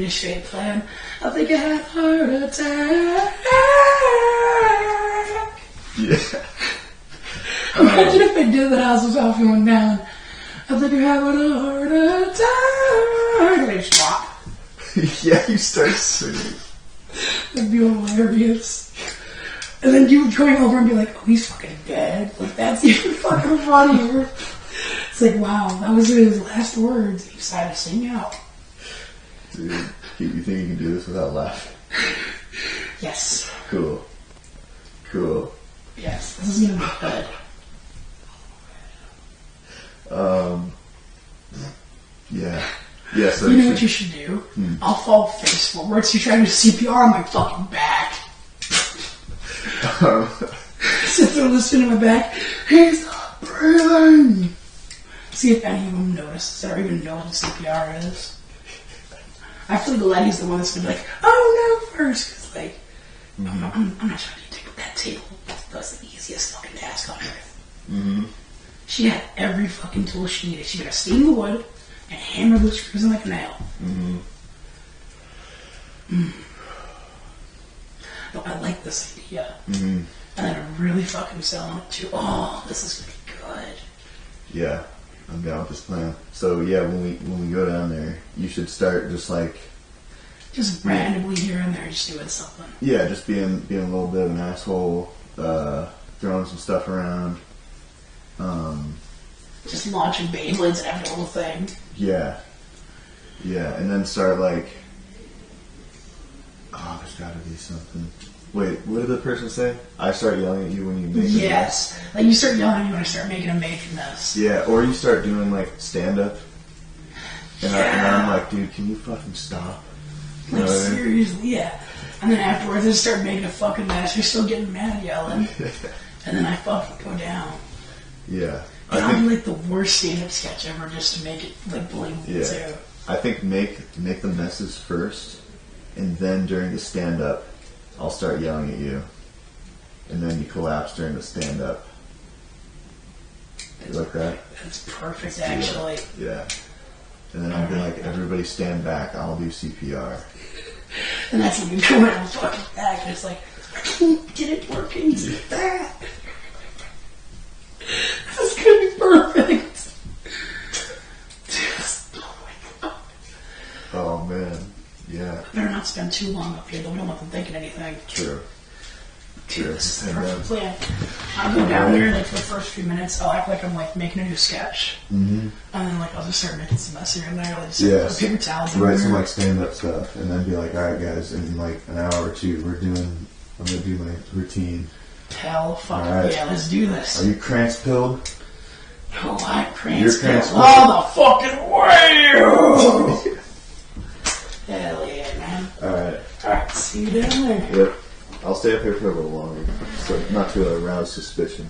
fiendish fate plan. I think I had a heart attack. Yeah. Imagine if they did that as I was all feeling down. I think you're having a heart attack. And they just walk. Yeah, you start singing. That'd be hilarious. And then you would going over and be like, oh, he's fucking dead. Like, that's even fucking funnier. It's like, wow, that was his last words. He decided to sing out. Dude, you think you can do this without laughing? Yes. Cool. Yes, this is gonna be good. Yeah, so you know what you should do? I'll fall face forwards. You try to do CPR on my fucking back. Sit there listening to my back. He's not breathing. See if any of them notice or even know what CPR is. I feel the lady's the one that's gonna be like, oh no, first. Because, like, I'm not trying to take that table. That's the easiest fucking task on earth. Mm-hmm. She had every fucking tool she needed. She got a steam the wood and hammer those screws in like a nail. No, I like this idea. And then I'm really fucking selling it too. Oh, this is gonna be good. Yeah, I'm down with this plan. So yeah, when we go down there, you should start just randomly here and there, just doing something. Yeah, just being a little bit of an asshole, throwing some stuff around. Just launching Beyblades and every little thing. Yeah, and then start like, oh, there's got to be something. Wait, what did the person say? I start yelling at you when you make a mess. Yes, like you start yelling at me when I start making a major mess. Yeah, or you start doing like stand up, and I'm like, dude, can you fucking stop? You like seriously, yeah. And then afterwards, I start making a fucking mess. You're still getting mad yelling, and then I fucking go down. Yeah. And I'll be like the worst stand-up sketch ever just to make it like believable too. I think make the messes first, and then during the stand-up, I'll start yelling at you, and then you collapse during the stand-up. You like that? That's perfect, actually. Yeah. And then I'll be like, everybody stand back. I'll do CPR. And that's when you go in and fucking back, and it's like, I can't get it working. It's that. This is gonna be perfect. Oh my god. Oh man, yeah. I better not spend too long up here, though. We don't want them thinking anything. True. Dude, this is the perfect plan. I'll go down there, like, for the first few minutes, I'll act like I'm, like, making a new sketch. And then, like, I'll just start making some mess here and there. Like, just paper towels. Write some, like, stand-up stuff, and then be like, alright, guys, in, like, an hour or two, I'm gonna do my routine. Hell fucking yeah, let's do this. Are you cramps-pilled? Oh, I'm cramps-pilled all the fucking way! Hell yeah, man. Alright, see you down there. Yep. I'll stay up here for a little longer, so not to arouse suspicion.